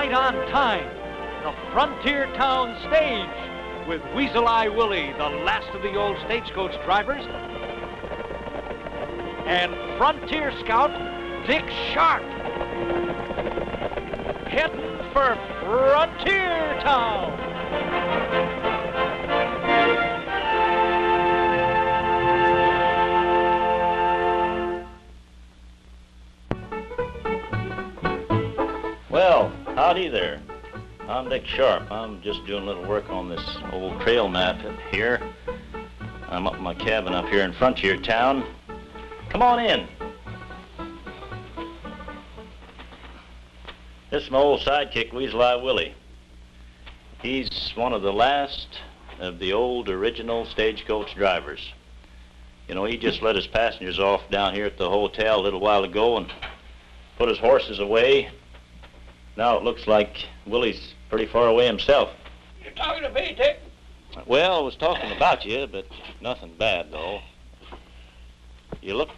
right on time. The Frontier Town Stage with Weasel Eye Willie, the last of the old stagecoach drivers, and Frontier Scout Dick Sharp, heading for Frontier Town. Well, howdy there. I'm Dick Sharp. I'm just doing a little work on this old trail map here. I'm up in my cabin up here in Frontier Town. Come on in. This is my old sidekick, Weasel Eye Willie. He's one of the last of the old original stagecoach drivers. You know, he just let his passengers off down here at the hotel a little while ago and put his horses away. Now it looks like Willie's pretty far away himself. You're talking to me, Dick? Well, I was talking about you, but nothing bad, though. You look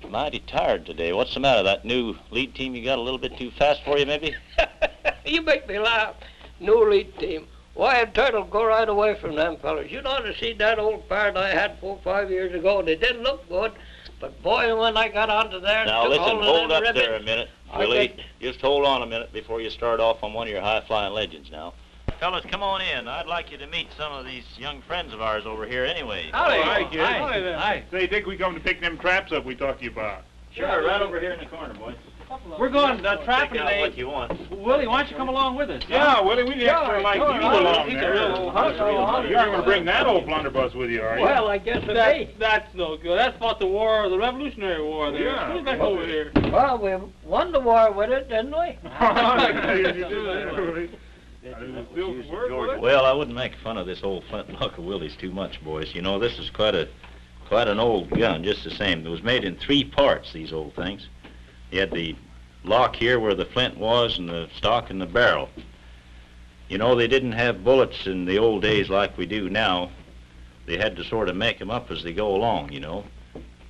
mighty tired today. What's the matter? That new lead team you got a little bit too fast for you, maybe? You make me laugh. New lead team. Why, a turtle go right away from them fellas. You ought to see that old pirate I had 4 or 5 years ago. They didn't look good, but boy, when I got onto there... Now, listen, hold up there a minute, Willie. Just hold on a minute before you start off on one of your high-flying legends now. Fellas, come on in. I'd like you to meet some of these young friends of ours over here anyway. Howdy. Hi, kid. Hi. Say, Dick, we come to pick them traps up we talked to you about. Sure, right over here in the corner, boys. We're going trapping today. today. What you want. Willie, why don't you come along with us? Yeah, Willie, we need extra like you along He's there. a real hunter. You aren't going to bring that old blunderbuss with you, are you? Well, I guess it is. That's no good. That's fought the war, the Revolutionary War there. Yeah. Put it back over here. Well, we won the war with it, didn't we? Well, I wouldn't make fun of this old flintlock of Willie's too much, boys. You know, this is quite an old gun, just the same. It was made in 3 parts, these old things. You had the lock here where the flint was and the stock and the barrel. You know, they didn't have bullets in the old days like we do now. They had to sort of make them up as they go along, you know.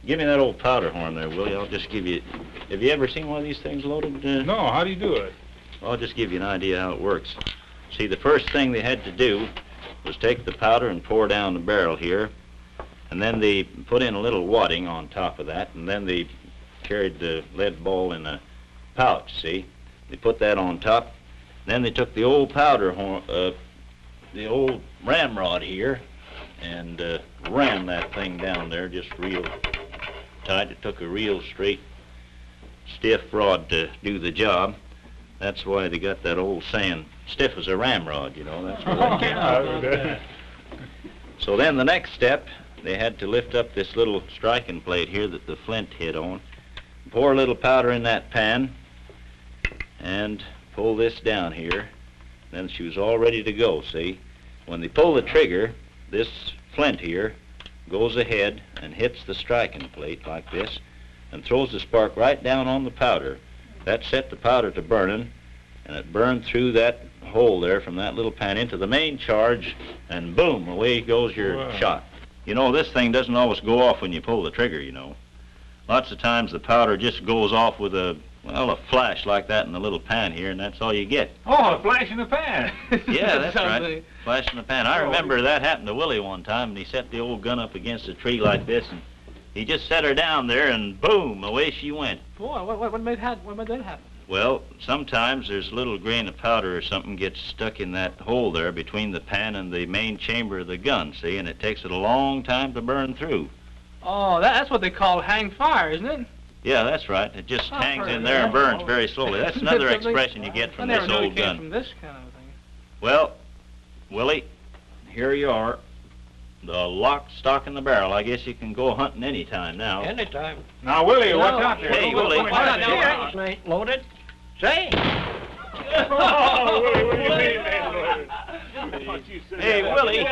Give me that old powder horn there, Willie. I'll just give you... Have you ever seen one of these things loaded? No, how do you do it? I'll just give you an idea how it works. See, the first thing they had to do was take the powder and pour down the barrel here, and then they put in a little wadding on top of that, and then they carried the lead ball in a pouch, see? They put that on top. Then they took the old powder horn, the old ramrod here, and ran that thing down there just real tight. It took a real straight, stiff rod to do the job. That's why they got that old saying, stiff as a ramrod, you know. That's where that came from. So then the next step, they had to lift up this little striking plate here that the flint hit on, pour a little powder in that pan, and pull this down here. Then she was all ready to go, see? When they pull the trigger, this flint here goes ahead and hits the striking plate like this and throws the spark right down on the powder. That set the powder to burning, and it burned through that hole there from that little pan into the main charge, and boom, away goes your shot. You know, this thing doesn't always go off when you pull the trigger, you know. Lots of times the powder just goes off with a flash like that in the little pan here, and that's all you get. Oh, a flash in the pan. Yeah, that's right. Flash in the pan. I remember that happened to Willie one time, and he set the old gun up against a tree like this, and he just set her down there, and boom, away she went. Boy, what made that happen? Well, sometimes there's a little grain of powder or something gets stuck in that hole there between the pan and the main chamber of the gun, see, and it takes it a long time to burn through. Oh, that's what they call hang fire, isn't it? Yeah, that's right. It just hangs in there and burns very slowly. That's another expression you get from this old gun. From this kind of thing. Well, Willie, here you are. The lock, stock, and the barrel. I guess you can go hunting any time now. Anytime. Now, Willie, watch out there. Hey, Willie. It ain't loaded. Say. Oh, Willie, what do you mean, man? Hey, Willie,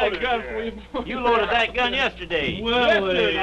you loaded that gun yesterday. Willie,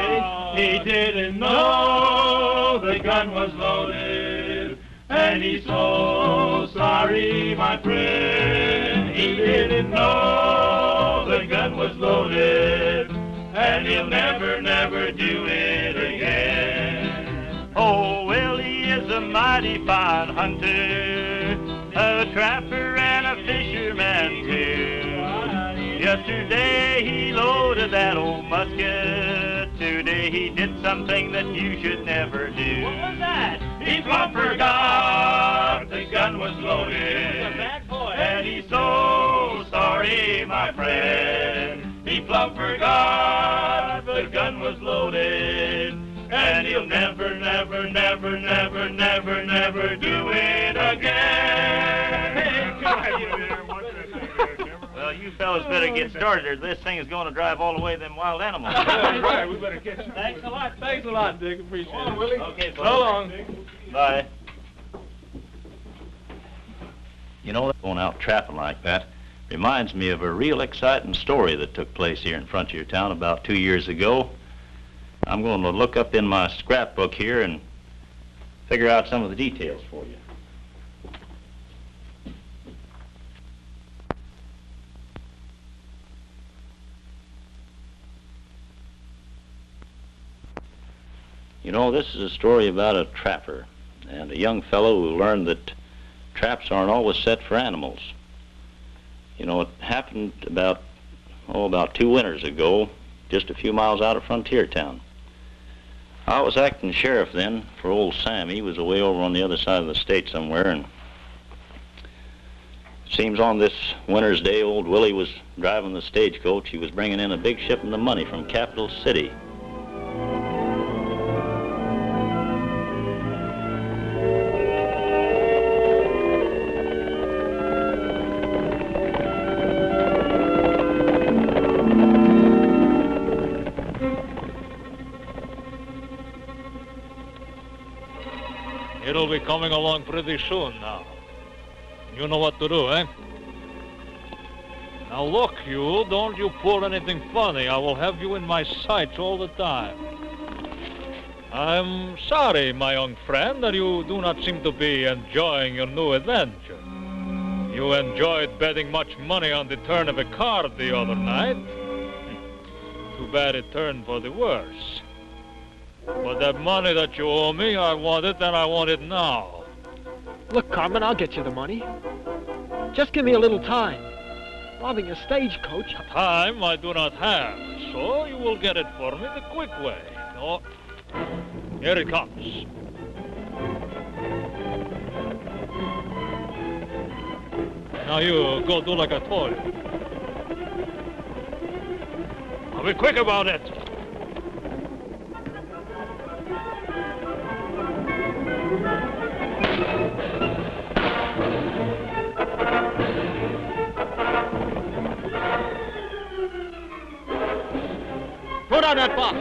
he didn't know the gun was loaded, and he's so sorry, my friend. He didn't know the gun was loaded, and he'll never, never do it again. Oh, Willie is a mighty fine hunter, a a trapper and a fisherman too. Yesterday he loaded that old musket. Today he did something that you should never do. What was that? He plumb forgot the gun was loaded. He's a bad boy. And he's so sorry, my friend. He plumb forgot the gun was loaded. And he'll never, never, never, never, never, never do it again. Well, you fellas better get started, or this thing is going to drive all away them wild animals. Right, we better catch him. Thanks a lot, Dick. Appreciate it. Willie. Okay, So fellas. long. Bye. You know, going out trapping like that reminds me of a real exciting story that took place here in Frontier Town about 2 years ago. I'm going to look up in my scrapbook here and figure out some of the details for you. You know, this is a story about a trapper and a young fellow who learned that traps aren't always set for animals. You know, it happened about 2 winters ago, just a few miles out of Frontier Town. I was acting sheriff then for old Sam. He was away over on the other side of the state somewhere, and it seems on this winter's day, old Willie was driving the stagecoach. He was bringing in a big shipment of money from Capital City. It'll be coming along pretty soon now. You know what to do, eh? Now look, you, don't you pull anything funny. I will have you in my sights all the time. I'm sorry, my young friend, that you do not seem to be enjoying your new adventure. You enjoyed betting much money on the turn of a card the other night. Too bad it turned for the worse. But that money that you owe me, I want it, and I want it now. Look, Carmen, I'll get you the money. Just give me a little time. Robbing a stagecoach. Time I do not have, so you will get it for me the quick way. Oh, here it comes. Now you go do like I told you. I'll be quick about it. Put on that box.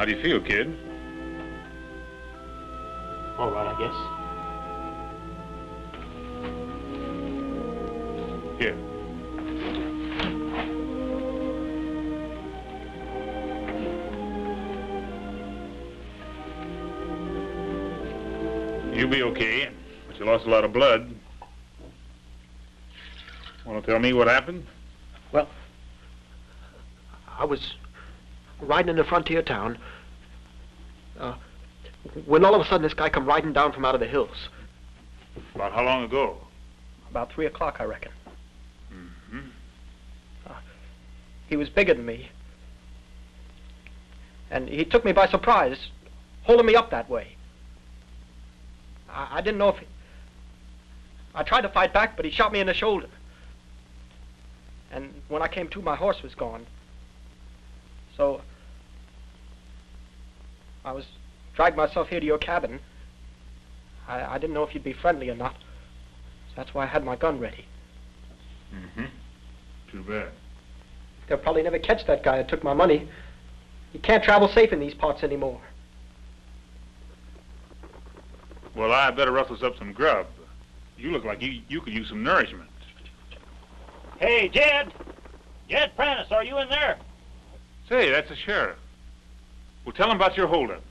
How do you feel, kid? All right, I guess. Here. You'll be okay, but you lost a lot of blood. Want to tell me what happened? Well, I was riding in a frontier town when all of a sudden this guy come riding down from out of the hills. About how long ago? About 3 o'clock, I reckon. Mm-hmm. He was bigger than me. And he took me by surprise, holding me up that way. I didn't know if I tried to fight back, but he shot me in the shoulder. And when I came to, my horse was gone. So I was dragged myself here to your cabin. I didn't know if you'd be friendly or not. So that's why I had my gun ready. Mm-hmm. Too bad. They'll probably never catch that guy that took my money. He can't travel safe in these parts anymore. Well, I better rustle us up some grub. You look like you could use some nourishment. Hey, Jed! Jed Prentice, are you in there? Say, that's the sheriff. Well, tell him about your holdup.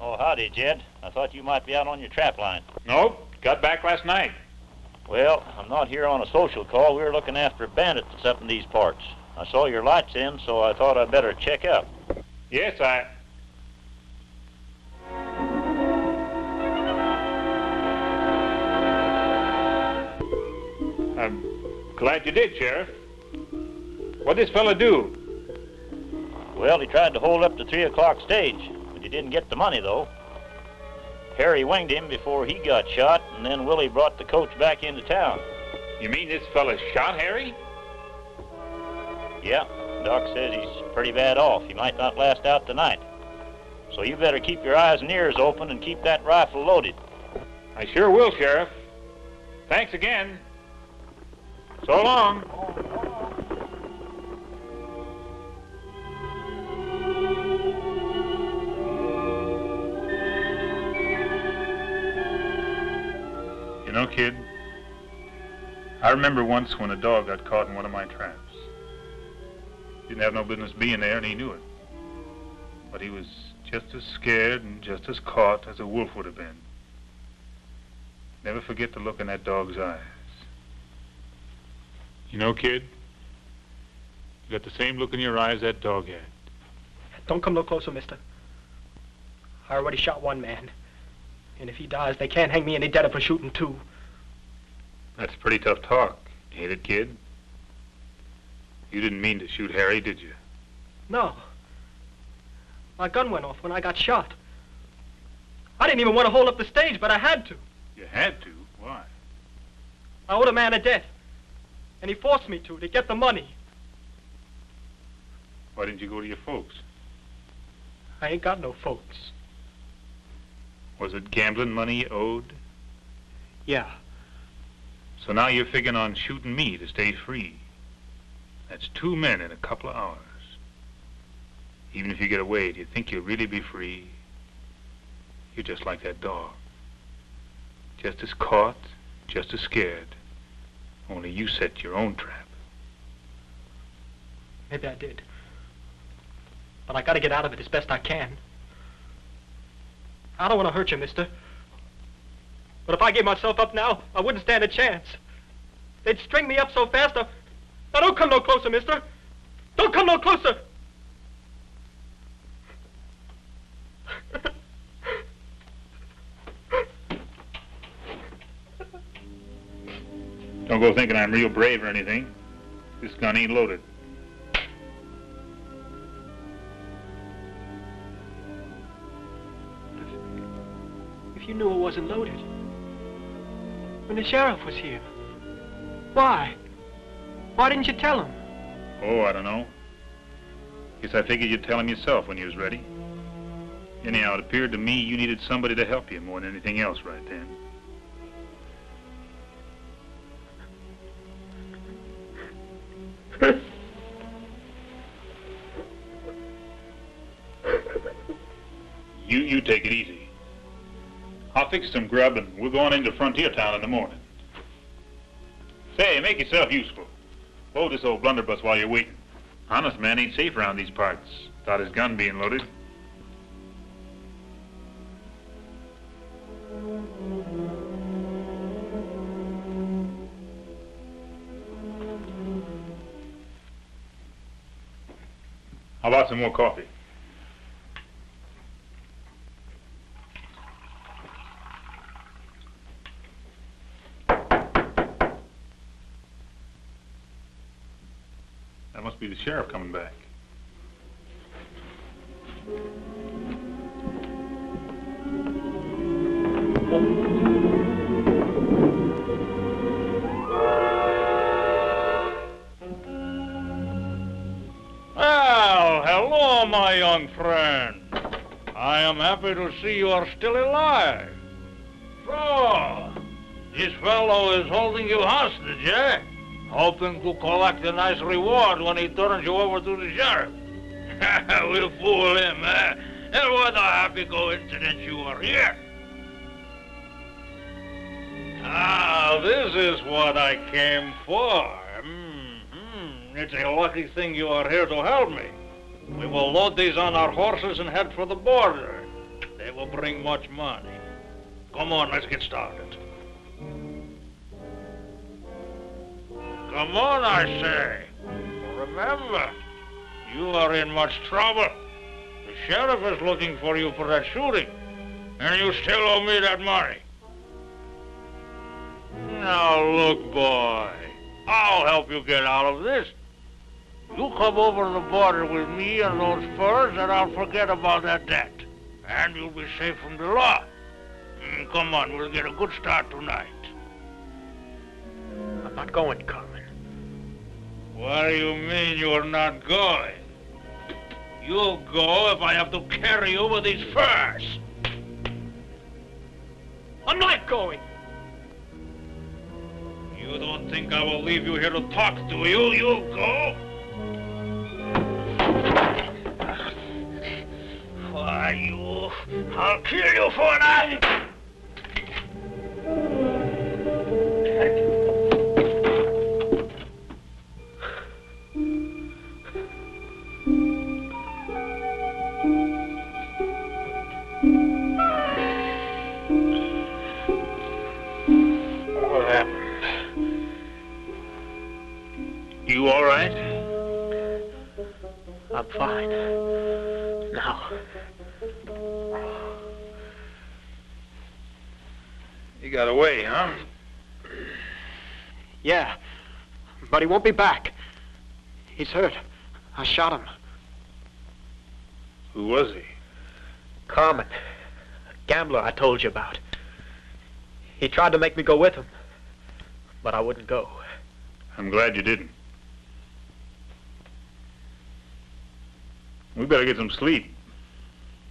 Oh, howdy, Jed. I thought you might be out on your trap line. Nope, got back last night. Well, I'm not here on a social call. We were looking after a bandit that's up in these parts. I saw your lights in, so I thought I'd better check up. Yes, I'm glad you did, Sheriff. What'd this fella do? Well, he tried to hold up the 3 o'clock stage, but he didn't get the money, though. Harry winged him before he got shot, and then Willie brought the coach back into town. You mean this fella shot Harry? Yeah, Doc says he's pretty bad off. He might not last out the night. So you better keep your eyes and ears open and keep that rifle loaded. I sure will, Sheriff. Thanks again. So long. You know, kid, I remember once when a dog got caught in one of my traps. Didn't have no business being there, and he knew it. But he was just as scared and just as caught as a wolf would have been. Never forget the look in that dog's eyes. You know, kid, you got the same look in your eyes that dog had. Don't come no closer, mister. I already shot one man. And if he dies, they can't hang me any deader for shooting two. That's pretty tough talk, ain't it, kid? You didn't mean to shoot Harry, did you? No. My gun went off when I got shot. I didn't even want to hold up the stage, but I had to. You had to? Why? I owed a man a debt. And he forced me to get the money. Why didn't you go to your folks? I ain't got no folks. Was it gambling money you owed? Yeah. So now you're figuring on shooting me to stay free. That's 2 men in a couple of hours. Even if you get away, do you think you'll really be free? You're just like that dog. Just as caught, just as scared. Only you set your own trap. Maybe I did. But I gotta get out of it as best I can. I don't want to hurt you, mister. But if I gave myself up now, I wouldn't stand a chance. They'd string me up so fast. Now don't come no closer, mister. Don't come no closer. Don't go thinking I'm real brave or anything. This gun ain't loaded. If you knew it wasn't loaded, when the sheriff was here, why? Why didn't you tell him? Oh, I don't know. Guess I figured you'd tell him yourself when you was ready. Anyhow, it appeared to me you needed somebody to help you more than anything else right then. You take it easy. I'll fix some grub and we'll go on into Frontier Town in the morning. Say, make yourself useful. Hold this old blunderbuss while you're waiting. Honest man ain't safe around these parts without his gun being loaded. How about some more coffee? That must be the sheriff coming back. Well, hello, my young friend. I am happy to see you are still alive. So, this fellow is holding you hostage, eh? Hoping to collect a nice reward when he turns you over to the sheriff. We'll fool him, eh? And what a happy coincidence you are here. Ah, this is what I came for. It's a lucky thing you are here to help me. We will load these on our horses and head for the border. They will bring much money. Come on, let's get started. Come on, I say. Remember, you are in much trouble. The sheriff is looking for you for that shooting, and you still owe me that money. Now, look, boy, I'll help you get out of this. You come over the border with me and those furs, and I'll forget about that debt. And you'll be safe from the law. Come on, we'll get a good start tonight. I'm not going, Carmen. What do you mean you're not going? You'll go if I have to carry you with these furs. I'm not going. You don't think I will leave you here to talk, do you? You'll go. Why, I'll kill you for that. What happened? You all right? I'm fine. Now. You got away, huh? Yeah, but he won't be back. He's hurt. I shot him. Who was he? Carmen, a gambler I told you about. He tried to make me go with him, but I wouldn't go. I'm glad you didn't. We better get some sleep.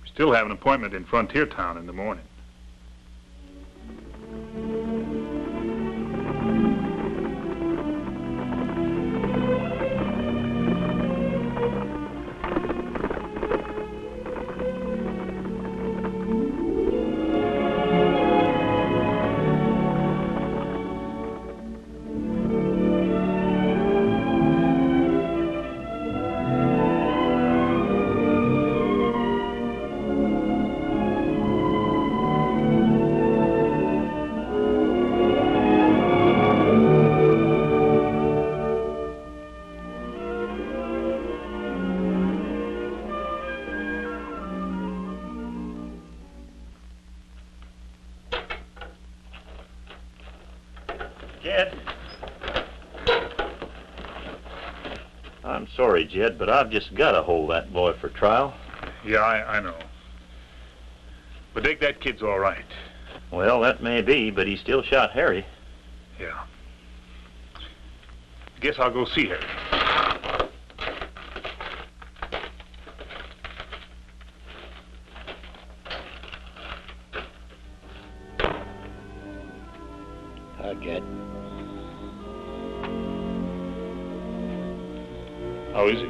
We still have an appointment in Frontier Town in the morning. Jed. I'm sorry, Jed, but I've just got to hold that boy for trial. Yeah, I know. But Dick, that kid's all right. Well, that may be, but he still shot Harry. Yeah. I guess I'll go see her. Hi, Jed. How is he?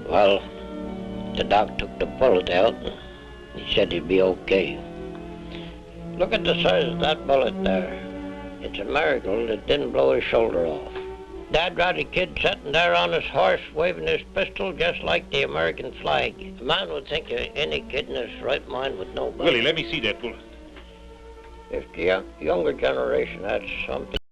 Well, the doc took the bullet out. He said he'd be okay. Look at the size of that bullet there. It's a miracle it didn't blow his shoulder off. Dad Roddy Kid sitting there on his horse waving his pistol just like the American flag. A man would think any kid in his right mind would know better. Willie, let me see that bullet. If the younger generation had something